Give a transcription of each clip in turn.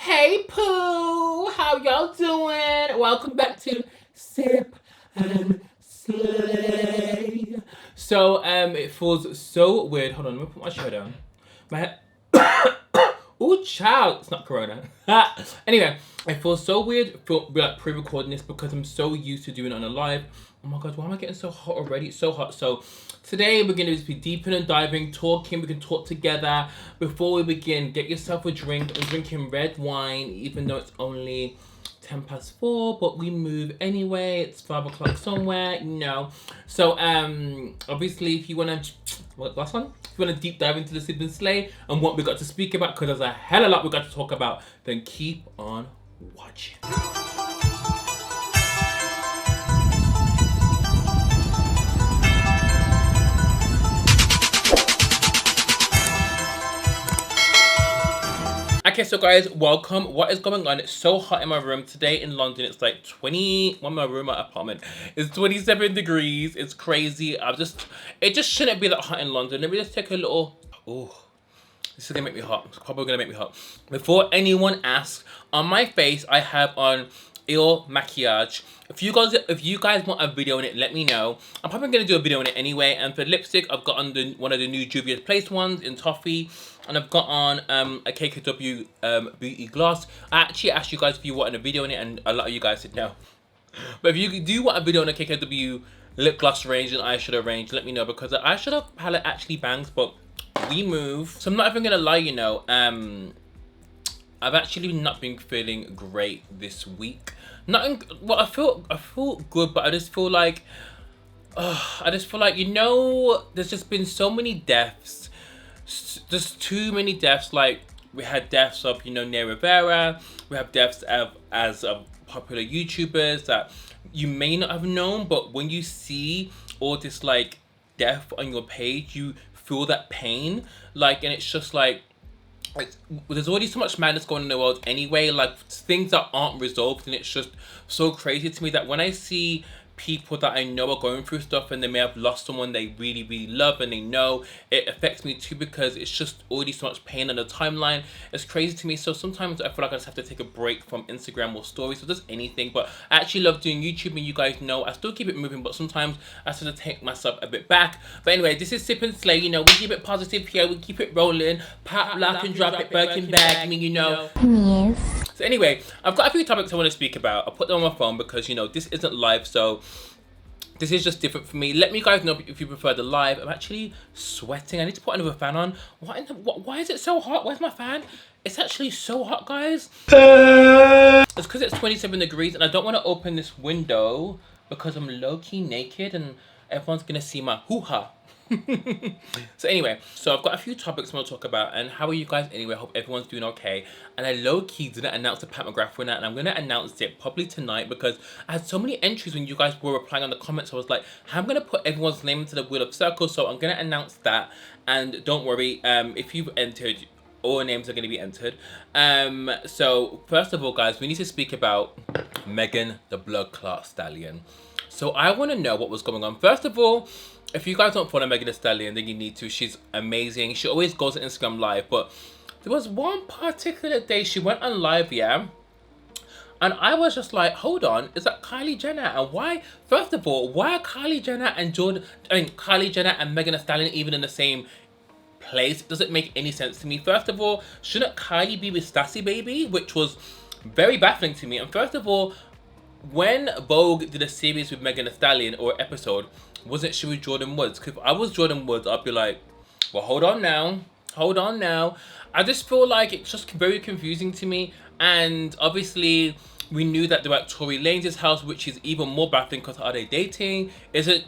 Hey Pooh, how y'all doing? Welcome back to Sip and Slay. So it feels so weird. Hold on, let me put my shirt down. My head. Oh, child, it's not Corona. Anyway, I feel so weird like pre-recording this because I'm so used to doing it on a live. Oh my god, why am I getting so hot already? It's so hot. So today we're going to just be deeping and diving, talking. We can talk together. Before we begin, get yourself a drink. I'm drinking red wine, even though it's only 4:10, but we move anyway. It's 5 o'clock somewhere, So obviously, if you wanna, what last one? If you wanna deep dive into the Sip and Slay and what we got to speak about, because there's a hell of a lot we got to talk about, then keep on watching. Okay, so guys, welcome. What is going on? It's so hot in my room today in London. It's like 20. Well, my room, my apartment is 27 degrees. It's crazy. It just shouldn't be that hot in London. Let me just take a little. Oh, this is gonna make me hot. It's probably gonna make me hot. Before anyone asks, on my face I have on Il Maquillage. If you guys want a video in it, let me know. I'm probably gonna do a video in it anyway. And for lipstick, I've got on one of the new Juvia's Place ones in Toffee, and I've got on a KKW beauty gloss. I actually asked you guys if you wanted a video in it, and a lot of you guys said no. But if you do want a video on a KKW lip gloss range and eyeshadow range, let me know, because the eyeshadow palette actually bangs. But we move. So I'm not even gonna lie, I've actually not been feeling great this week. I feel good, but I just feel like, there's just been so many deaths. Just too many deaths. Like, we had deaths of, Ney Rivera. We have deaths of popular YouTubers that you may not have known, but when you see all this like death on your page, you feel that pain. Like, and it's just like, there's already so much madness going on in the world anyway, like things that aren't resolved, and it's just so crazy to me that when I see people that I know are going through stuff and they may have lost someone they really, really love, and they know it affects me too, because it's just already so much pain on the timeline. It's crazy to me. So sometimes I feel like I just have to take a break from Instagram or stories or just anything. But I actually love doing YouTube, and you guys know I still keep it moving, but sometimes I have to take myself a bit back. But anyway, this is Sip and Slay. We keep it positive here, we keep it rolling, pop, lock and drop it, Birkin bag, Yes. So anyway, I've got a few topics I want to speak about. I'll put them on my phone because, this isn't live, so this is just different for me. Let me guys know if you prefer the live. I'm actually sweating. I need to put another fan on. Why is it so hot? Where's my fan? It's actually so hot, guys. It's because it's 27 degrees, and I don't want to open this window because I'm low-key naked and everyone's going to see my hoo-ha. So anyway, I've got a few topics I want to talk about, and how are you guys anyway? I hope everyone's doing okay. And I low-key didn't announce the Pat McGrath winner, and I'm going to announce it probably tonight, because I had so many entries when you guys were replying on the comments. I was like, I'm going to put everyone's name into the Wheel of Circles, so I'm going to announce that. And don't worry, if you've entered, all names are going to be entered. So first of all, guys, we need to speak about Megan the Blood Clot Stallion. So I want to know what was going on. First of all, if you guys don't follow Megan Thee Stallion, then you need to. She's amazing. She always goes on Instagram live, but there was one particular day she went on live, yeah? And I was just like, hold on, is that Kylie Jenner? And why, first of all, why are Kylie Jenner and Megan Thee Stallion even in the same place? It doesn't make any sense to me. First of all, shouldn't Kylie be with Stassi Baby? Which was very baffling to me. And first of all, when Vogue did a series with Megan Thee Stallion, or episode, wasn't she with Jordan Woods? Because if I was Jordan Woods, I'd be like, well, hold on now. I just feel like it's just very confusing to me. And obviously, we knew that they were at Tory Lanez's house, which is even more baffling, because are they dating? Is it,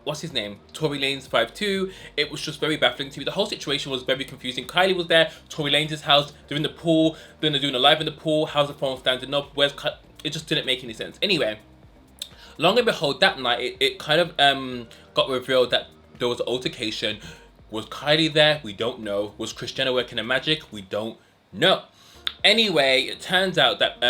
what's his name? Tory Lanez 5'2". It was just very baffling to me. The whole situation was very confusing. Kylie was there, Tory Lanez's house, they're in the pool, then they're doing a live in the pool. How's the phone standing up? It just didn't make any sense. Anyway, long and behold, that night, it kind of got revealed that there was an altercation. Was Kylie there? We don't know. Was Kris Jenner working the magic? We don't know. Anyway, it turns out that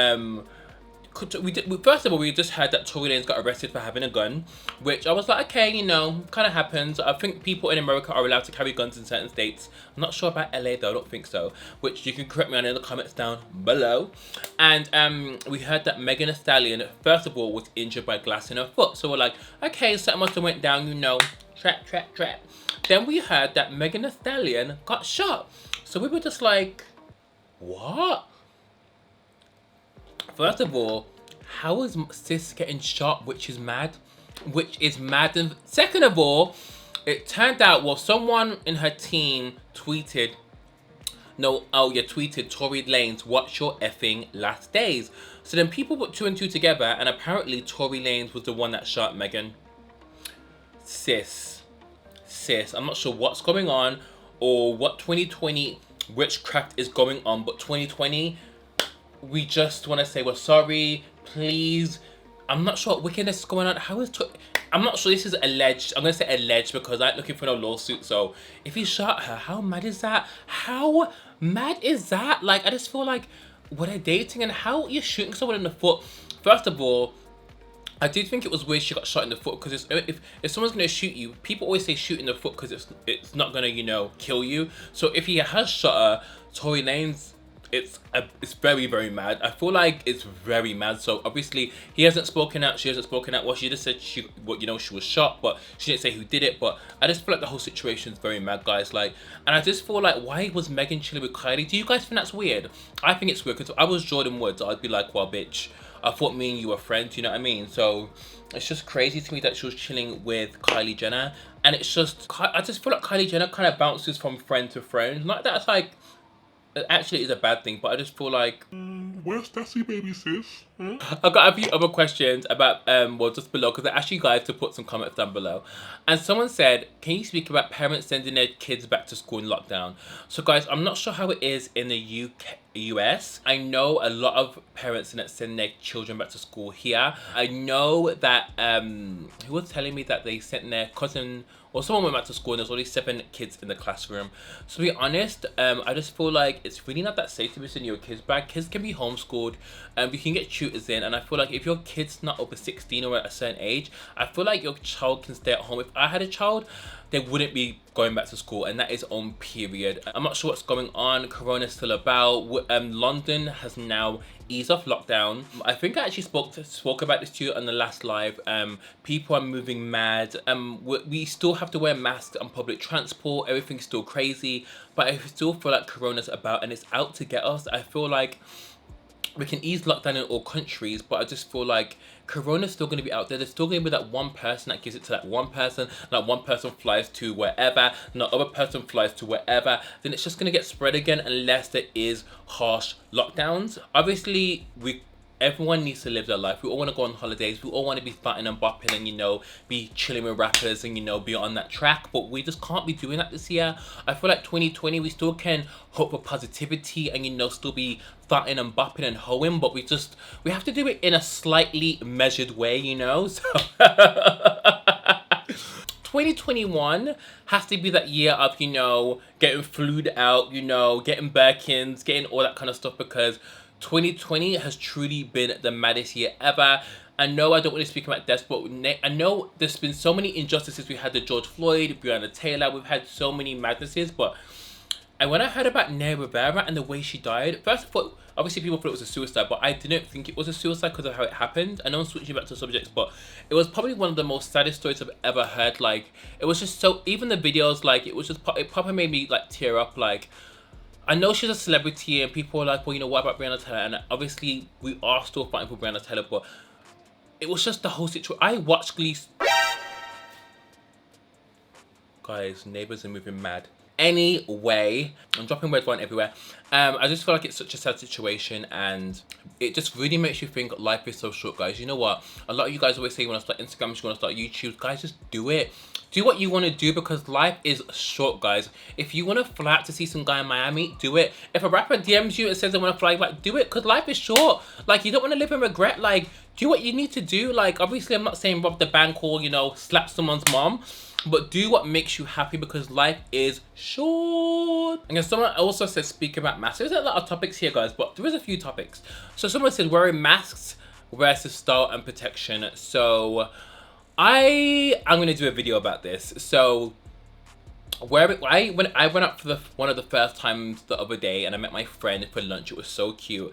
First of all, we just heard that Tory Lanez got arrested for having a gun, which I was like, okay, you know, kind of happens. I think people in America are allowed to carry guns in certain states. I'm not sure about LA though, I don't think so. Which you can correct me on in the comments down below. And we heard that Megan Thee Stallion, first of all, was injured by glass in her foot. So we're like, okay, something must have went down, you know, trap. Then we heard that Megan Thee Stallion got shot. So we were just like, what? First of all, how is sis getting shot, which is mad? And second of all, it turned out, well, someone in her team tweeted Tory Lanez, what's your effing last days? So then people put 2 and 2 together, and apparently Tory Lanez was the one that shot Megan. Sis, I'm not sure what's going on or what 2020 witchcraft is going on, but 2020, we just want to say we're sorry, please. I'm not sure what wickedness is going on. I'm not sure, this is alleged. I'm going to say alleged because I'm looking for no lawsuit. So if he shot her, how mad is that? Like, I just feel like, were they dating, and how are you shooting someone in the foot? First of all, I did think it was weird she got shot in the foot, because if someone's going to shoot you, people always say shoot in the foot because it's not going to, you know, kill you. So if he has shot her, Tory Lanez, it's very, very mad. I feel like it's very mad. So obviously he hasn't spoken out, she hasn't spoken out. Well, she just said she was shot, but she didn't say who did it. But I just feel like the whole situation is very mad, guys. Like, and I just feel like, why was Megan chilling with Kylie? Do you guys think that's weird? I think it's weird, because if I was Jordan Woods, I'd be like, well, bitch, I thought me and you were friends, you know what I mean? So it's just crazy to me that she was chilling with Kylie Jenner. And it's just, I just feel like Kylie Jenner kind of bounces from friend to friend. Not that it's like, it actually is a bad thing, but I just feel like, where's Tessie, baby sis? I've got a few other questions about, well, just below, because I asked you guys to put some comments down below. And someone said, can you speak about parents sending their kids back to school in lockdown? So guys, I'm not sure how it is in the US. I know a lot of parents that send their children back to school here. I know that, who was telling me that they sent their cousin, or someone went back to school and there's only 7 kids in the classroom. So to be honest, I just feel like it's really not that safe to be sending your kids back. Kids can be homeschooled, you can get tutors in, and I feel like if your kid's not over 16 or at a certain age, I feel like your child can stay at home. If I had a child, they wouldn't be going back to school, and that is on period. I'm not sure what's going on. Corona's still about. London has now eased off lockdown. I think I actually spoke about this to you on the last live. People are moving mad. We still have to wear masks on public transport. Everything's still crazy, but I still feel like Corona's about, and it's out to get us. I feel like we can ease lockdown in all countries, but I just feel like Corona's still going to be out there. There's still going to be that one person that gives it to that one person. That one person flies to wherever, and that other person flies to wherever. Then it's just going to get spread again unless there is harsh lockdowns. Obviously, everyone needs to live their life. We all want to go on holidays. We all want to be farting and bopping and, you know, be chilling with rappers and, you know, be on that track. But we just can't be doing that this year. I feel like 2020, we still can hope for positivity and, you know, still be farting and bopping and hoeing. But we have to do it in a slightly measured way, you know. So 2021 has to be that year of, you know, getting flued out, you know, getting Birkins, getting all that kind of stuff, because 2020 has truly been the maddest year ever. I know I don't want to speak about deaths, but I know there's been so many injustices. We had the George Floyd, Breonna Taylor, we've had so many madnesses, but when I heard about Naya Rivera and the way she died, first of all, obviously people thought it was a suicide, but I didn't think it was a suicide because of how it happened. I know I'm switching back to subjects, but it was probably one of the most saddest stories I've ever heard. Like, it was just so, even the videos, like, it probably made me, like, tear up. Like, I know she's a celebrity and people are like, well, you know, what about Breonna Taylor? And obviously we are still fighting for Breonna Taylor, but it was just the whole situation. I watched Glee. Guys, neighbors are moving mad. Anyway, I'm dropping red wine everywhere. I just feel like it's such a sad situation, and it just really makes you think life is so short, guys. You know what? A lot of you guys always say, when I start Instagram, you want to start YouTube. Guys, just do it. Do what you want to do, because life is short, guys. If you want to fly out to see some guy in Miami, do it. If a rapper DMs you and says they want to fly back, do it, because life is short. Like, you don't want to live in regret. Like, do what you need to do. Like, obviously, I'm not saying rob the bank or, you know, slap someone's mom. But do what makes you happy, because life is short. And then someone also said speak about masks. There's a lot of topics here, guys, but there is a few topics. So someone said wearing masks versus style and protection. So I'm gonna do a video about this. So when I went up for one of the first times the other day, and I met my friend for lunch. It was so cute.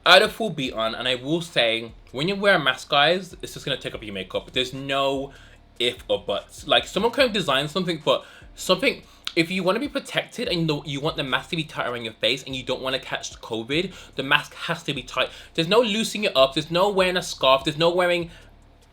I had a full beat on, and I will say, when you wear a mask, guys, it's just gonna take up your makeup. There's no if or buts. Like, someone can design something, but something, if you want to be protected and you want the mask to be tight around your face and you don't want to catch COVID, the mask has to be tight. There's no loosening it up. There's no wearing a scarf. There's no wearing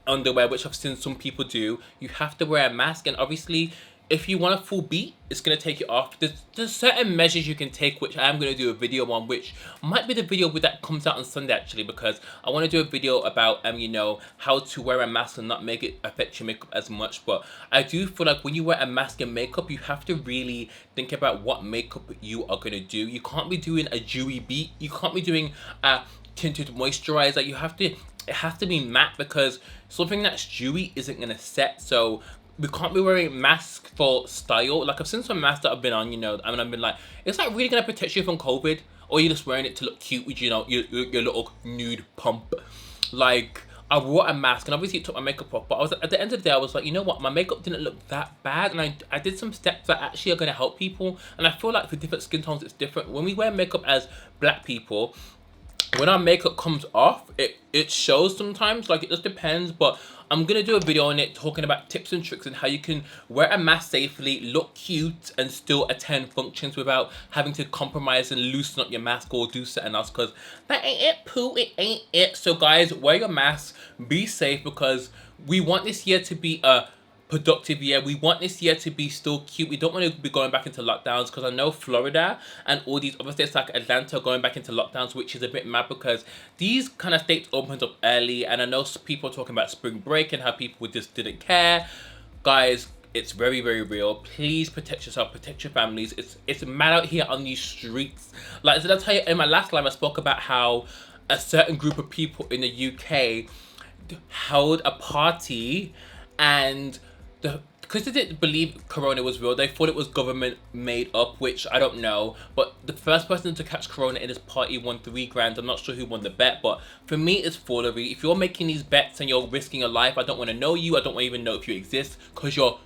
underwear, which I've seen some people do. You have to wear a mask, and obviously, if you want a full beat, it's going to take it off. There's certain measures you can take, which I am going to do a video on, which might be the video that comes out on Sunday, actually, because I want to do a video about, you know, how to wear a mask and not make it affect your makeup as much. But I do feel like when you wear a mask and makeup, you have to really think about what makeup you are going to do. You can't be doing a dewy beat. You can't be doing a tinted moisturizer. It has to be matte, because something that's dewy isn't going to set. So we can't be wearing masks for style. Like, I've seen some masks that I've been on, you know, and I've been like, it's not really gonna protect you from COVID, or you're just wearing it to look cute with, you know, your little nude pump. Like, I wore a mask, and obviously it took my makeup off, but I was at the end of the day, I was like, you know what, my makeup didn't look that bad, and I did some steps that actually are gonna help people. And I feel like for different skin tones, it's different. When we wear makeup as black people, when our makeup comes off, it shows sometimes. Like, it just depends. But I'm gonna do a video on it, talking about tips and tricks and how you can wear a mask safely, look cute, and still attend functions without having to compromise and loosen up your mask or do something else, because that ain't it, poo. It ain't it. So guys, wear your mask, be safe, because we want this year to be a productive year. We want this year to be still cute. We don't want to be going back into lockdowns, because I know Florida and all these other states like Atlanta are going back into lockdowns, which is a bit mad, because these kind of states opened up early, and I know people are talking about spring break and how people just didn't care. Guys, it's very, very real. Please protect yourself, protect your families. It's mad out here on these streets. Like, did I tell you in my last live, I spoke about how a certain group of people in the UK held a party, and because they didn't believe Corona was real, they thought it was government made up, which I don't know. But the first person to catch Corona in this party won $3 grand. I'm not sure who won the bet, but for me, it's foolery. If you're making these bets and you're risking your life, I don't want to know you. I don't even know if you exist, because you're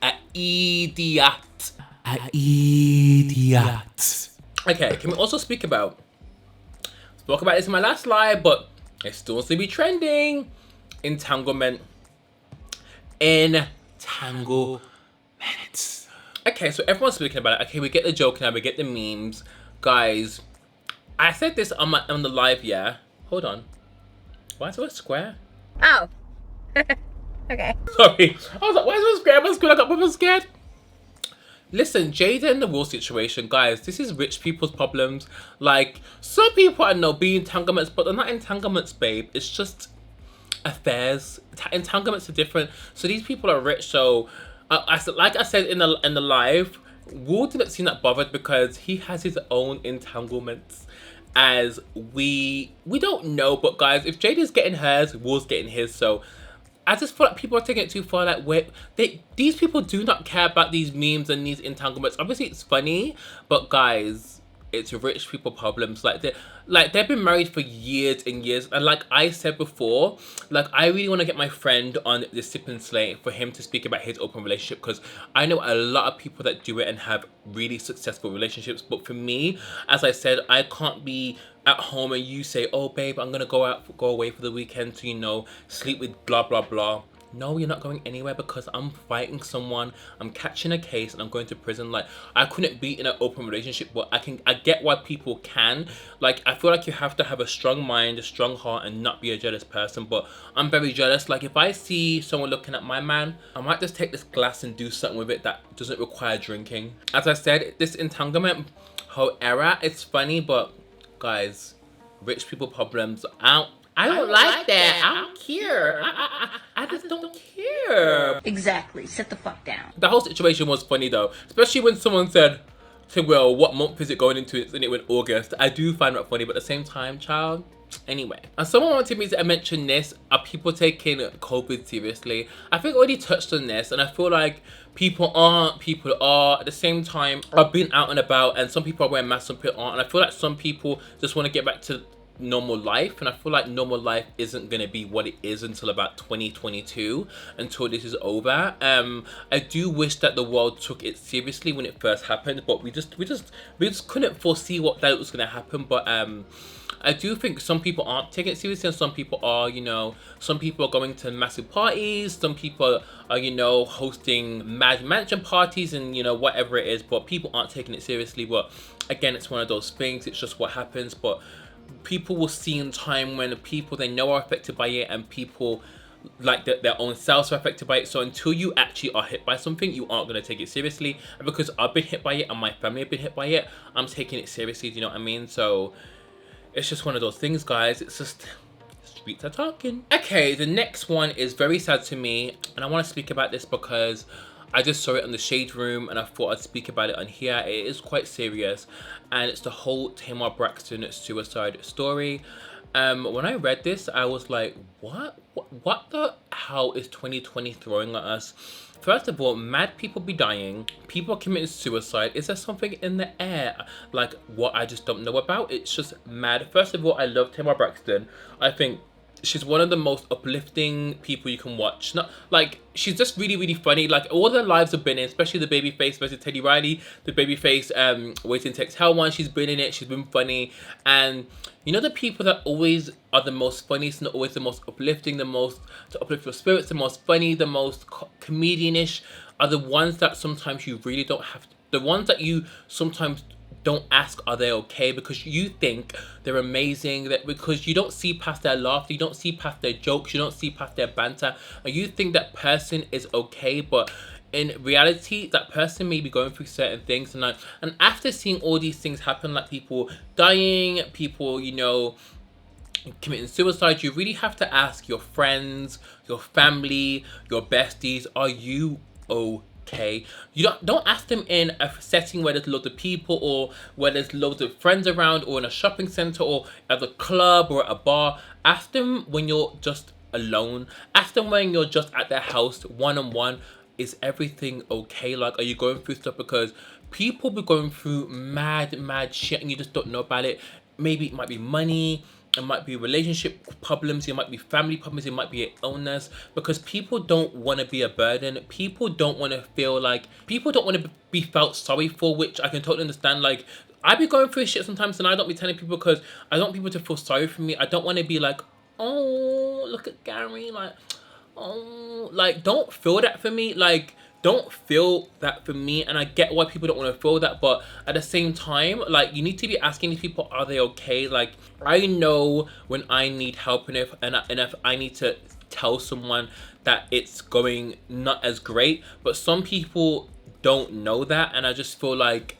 an idiot. An idiot. Okay, can we also spoke about this in my last live, but it still wants to be trending. Entanglement. Entanglement. Okay, so everyone's speaking about it. Okay, we get the joke now, we get the memes. Guys, I said this on the live, yeah? Hold on. Why is it a square? Oh. Okay. Sorry. I was like, why is it a square? I got proper scared. Listen, Jada and the Will situation, guys, this is rich people's problems. Like, some people I know be entanglements, but they're not entanglements, babe. It's just affairs. Entanglements are different. So these people are rich. So like I said in the live, Will didn't seem that bothered, because he has his own entanglements, as we don't know. But guys, if Jada's getting hers, Will's getting his. So I just feel like people are taking it too far. Like, these people do not care about these memes and these entanglements. Obviously it's funny, but guys, it's rich people problems. They've been married for years and years, and like I said before, like, I really want to get my friend on the Sip and Slay for him to speak about his open relationship, because I know a lot of people that do it and have really successful relationships. But for me, as I said, I can't be at home and you say, oh babe, I'm gonna go away for the weekend to, you know, sleep with blah blah blah. No, you're not going anywhere, because I'm fighting someone, I'm catching a case, and I'm going to prison. Like, I couldn't be in an open relationship, but I get why people can. Like, I feel like you have to have a strong mind, a strong heart, and not be a jealous person. But I'm very jealous. Like, if I see someone looking at my man, I might just take this glass and do something with it that doesn't require drinking. As I said, this entanglement whole era, it's funny, but guys, rich people problems. I don't like that. I don't care. I just don't care. Exactly. Sit the fuck down. The whole situation was funny though, especially when someone said to Will, what month is it going into? And it went August. I do find that funny, but at the same time, child. Anyway, and someone wanted me to mention this. Are people taking COVID seriously? I think I already touched on this, and I feel like people aren't, people are. At the same time, I've been out and about, and some people are wearing masks, some people aren't. And I feel like some people just want to get back to normal life, and I feel like normal life isn't going to be what it is until about 2022, until this is over. I do wish that the world took it seriously when it first happened, but we just couldn't foresee what that was going to happen. But I do think some people aren't taking it seriously, and some people are. Some people are going to massive parties, some people are hosting mad mansion parties, and whatever it is, but people aren't taking it seriously. But again, it's one of those things, it's just what happens. But people will see in time when people they know are affected by it, and people like their own selves are affected by it. So until you actually are hit by something, you aren't going to take it seriously. And because I've been hit by it and my family have been hit by it, I'm taking it seriously. Do you know what I mean? So it's just one of those things, guys. It's just streets are talking. Okay, the next one is very sad to me, and I want to speak about this because I just saw it on the Shade Room and I thought I'd speak about it on here. It is quite serious, and it's the whole Tamar Braxton suicide story. When I read this, I was like, what the hell is 2020 throwing at us? First of all, mad people be dying, people committing suicide. Is there something in the air, like what I just don't know about? It's just mad. First of all, I love Tamar Braxton. I think she's one of the most uplifting people you can watch. Not like, she's just really, really funny. Like, all their lives have been in, especially the Babyface versus Teddy Riley, the Babyface Waiting to Exhale one. She's been in it. She's been funny. And the people that always are the most funniest and always the most uplifting, the most to uplift your spirits, the most funny, the most comedianish, are the ones that sometimes you really don't have to, the ones that you sometimes don't ask are they okay, because you think they're amazing, that because you don't see past their laughter, you don't see past their jokes, you don't see past their banter, and you think that person is okay, but in reality that person may be going through certain things. And after seeing all these things happen, like people dying, people committing suicide, you really have to ask your friends, your family, your besties, are you okay? You don't ask them in a setting where there's loads of people, or where there's loads of friends around, or in a shopping center, or at a club, or at a bar. Ask them when you're just alone. Ask them when you're just at their house one-on-one. Is everything okay? Like, are you going through stuff? Because people be going through mad shit and you just don't know about it. Maybe it might be money, it might be relationship problems, it might be family problems, it might be an illness, because people don't want to be a burden. People don't want to feel like, people don't want to be felt sorry for, which I can totally understand. Like, I be going through shit sometimes and I don't be telling people because I don't want people to feel sorry for me. I don't want to be like, oh, look at Gary, like, oh, like, don't feel that for me. Like, don't feel that for me. And I get why people don't want to feel that, but at the same time, like, you need to be asking these people, are they okay? Like, I know when I need help, and if I need to tell someone that it's going not as great, but some people don't know that. And I just feel like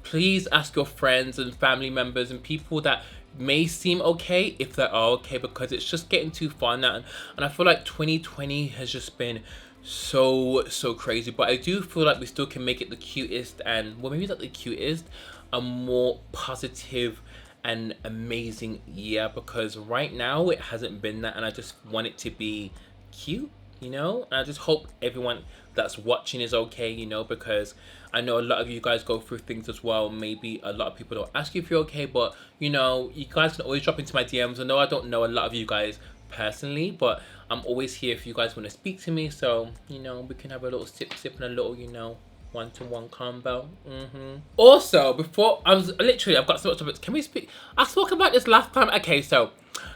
please ask your friends and family members and people that may seem okay if they are okay, because it's just getting too far now. And I feel like 2020 has just been so crazy, but I do feel like we still can make it the cutest, and well, maybe not the cutest, a more positive and amazing year, because right now it hasn't been that, and I just want it to be cute, and I just hope everyone that's watching is okay, because I know a lot of you guys go through things as well. Maybe a lot of people don't ask you if you're okay, but you guys can always drop into my DMs. I know I don't know a lot of you guys personally, but I'm always here if you guys want to speak to me, so we can have a little sip and a little one-to-one combo. Also, before I've got so much of it. Can we speak? I spoke about this last time. Okay, so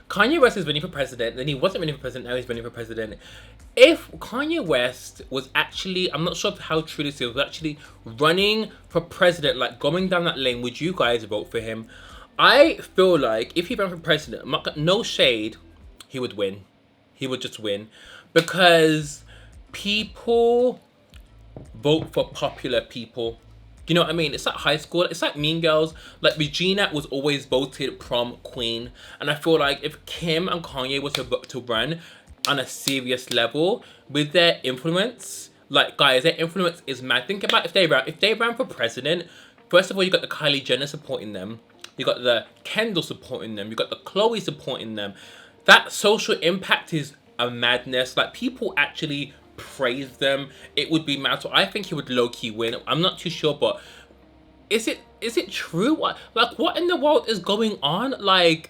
Kanye West is running for president, then he wasn't running for president, now he's running for president. If Kanye West was actually, I'm not sure how true this is, was actually running for president, like going down that lane, would you guys vote for him? I feel like if he ran for president, no shade, he would win. He would just win, because people vote for popular people. You know what I mean? It's like high school. It's like Mean Girls. Like, Regina was always voted prom queen. And I feel like if Kim and Kanye were to run on a serious level with their influence, like, guys, their influence is mad. Think about if they ran for president. First of all, you got the Kylie Jenner supporting them. You got the Kendall supporting them. You got the Chloe supporting them. That social impact is a madness. Like, people actually praise them. It would be mad. So I think he would low-key win. I'm not too sure, but is it true? What in the world is going on? Like,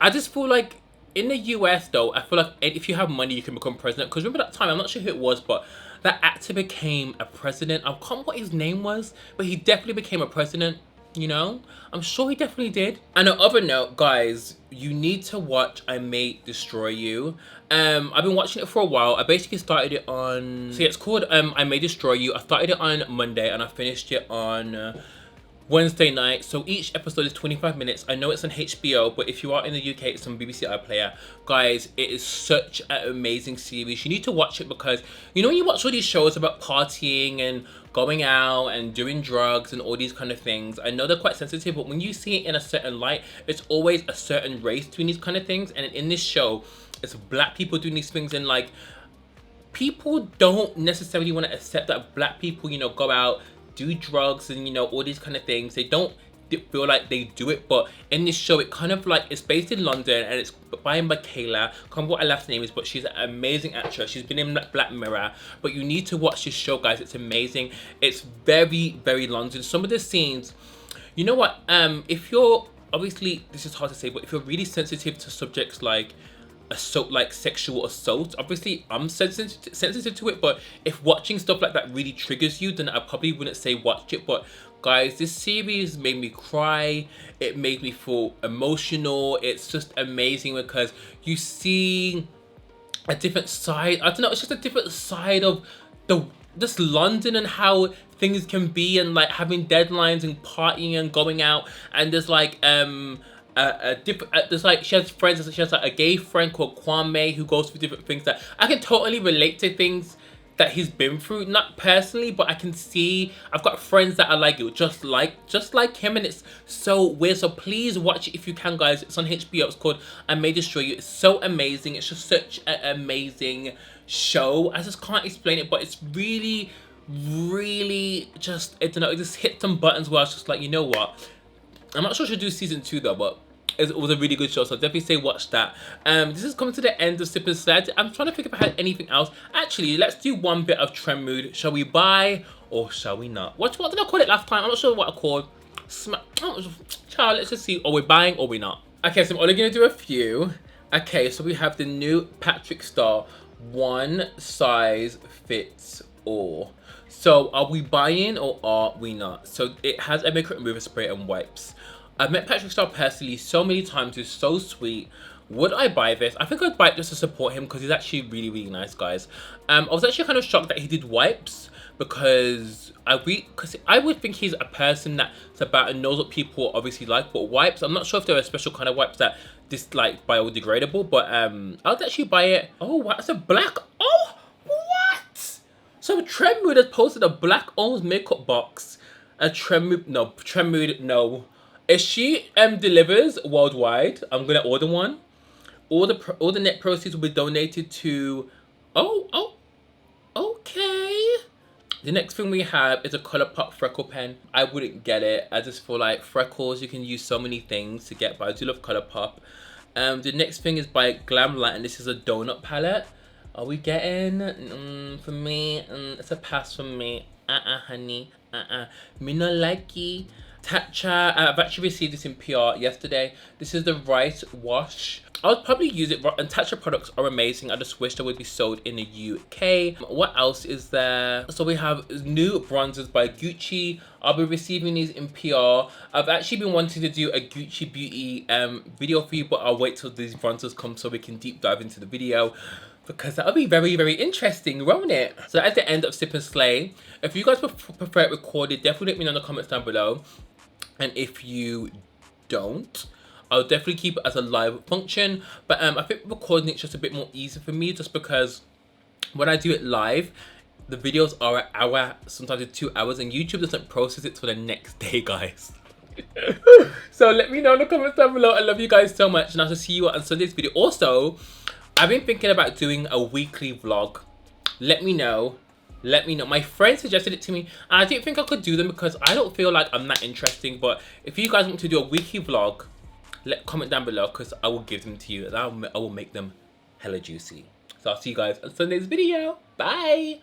I just feel like in the US though, I feel like if you have money, you can become president. Because remember that time, I'm not sure who it was, but that actor became a president. I can't remember what his name was, but he definitely became a president. You know, I'm sure he definitely did. And on other note, guys, you need to watch I May Destroy You. I've been watching it for a while. I basically started it on, so yeah, it's called I May Destroy You. I started it on Monday and I finished it on Wednesday night. So each episode is 25 minutes. I know it's on HBO, but if you are in the UK, it's on BBC iPlayer. Guys, it is such an amazing series. You need to watch it because, you know, when you watch all these shows about partying and going out and doing drugs and all these kind of things, I know they're quite sensitive, but when you see it in a certain light, it's always a certain race doing these kind of things. And in this show, it's black people doing these things, and like, people don't necessarily want to accept that black people, you know, go out, do drugs and, you know, all these kind of things. They don't feel like they do it, but in this show, it kind of like, it's based in London and it's by Michaela. I can't remember what her last name is, but she's an amazing actress. She's been in Black Mirror, but you need to watch this show, guys. It's amazing. It's very, very London. Some of the scenes, you know what, if you're, obviously this is hard to say, but if you're really sensitive to subjects like assault, like sexual assault, obviously I'm sensitive to it, but if watching stuff like that really triggers you, then I probably wouldn't say watch it. But guys, this series made me cry. It made me feel emotional. It's just amazing because you see a different side. I don't know, it's just a different side of just London and how things can be, and like having deadlines and partying and going out. And there's like there's like, she has friends, she has like a gay friend called Kwame who goes through different things that I can totally relate to, things that he's been through, not personally, but I can see, I've got friends that are like it, just like him, and it's so weird. So please watch it if you can, guys. It's on HBO. It's called I May Destroy You. It's so amazing. It's just such an amazing show. I just can't explain it, but it's really, really just, I don't know, it just hit some buttons where I was just like, you know what, I'm not sure she'll do season 2 though, but it was a really good show, so definitely say watch that. This is coming to the end of Sip and Slide. I'm trying to think if I had anything else. Actually, let's do one bit of trend mood. Shall we buy or shall we not? What did I call it last time? I'm not sure what I called. Child, let's just see. Are we buying or we not? Okay, so I'm only gonna do a few. Okay, so we have the new Patrick Star one size fits all. So are we buying or are we not? So it has a makeup remover spray and wipes. I've met Patrick Star personally so many times. He's so sweet. Would I buy this? I think I'd buy it just to support him because he's actually really, really nice, guys. I was actually kind of shocked that he did wipes because I would think he's a person that's about and knows what people obviously like, but wipes, I'm not sure if there are special kind of wipes that this like biodegradable, but I'd actually buy it. Oh, wow, it's a black. Oh, what? So Trendmood has posted a black owned makeup box. A Trendmood, no. If she delivers worldwide, I'm gonna order one. All the net proceeds will be donated to. Oh, okay. The next thing we have is a ColourPop freckle pen. I wouldn't get it. I just feel like freckles, you can use so many things to get, but I do love ColourPop. The next thing is by Glamlight, and this is a donut palette. Are we getting? For me, it's a pass for me. Honey. Me no likey. Tatcha, I've actually received this in PR yesterday. This is the rice wash. I would probably use it, and Tatcha products are amazing. I just wish they would be sold in the UK. What else is there? So we have new bronzers by Gucci. I'll be receiving these in PR. I've actually been wanting to do a Gucci beauty video for you, but I'll wait till these bronzers come so we can deep dive into the video, because that'll be very, very interesting, won't it? So at the end of Sip and Slay. If you guys prefer it recorded, definitely let me know in the comments down below. And if you don't, I'll definitely keep it as a live function. But I think recording it's just a bit more easy for me, just because when I do it live, the videos are an hour, sometimes it's 2 hours, and YouTube doesn't process it till the next day, guys. So let me know in the comments down below. I love you guys so much, and I'll see you on Sunday's video. Also, I've been thinking about doing a weekly vlog. Let me know. My friend suggested it to me, and I didn't think I could do them because I don't feel like I'm that interesting. But if you guys want to do a weekly vlog, comment down below, because I will give them to you, and I will make them hella juicy. So I'll see you guys on Sunday's video. Bye.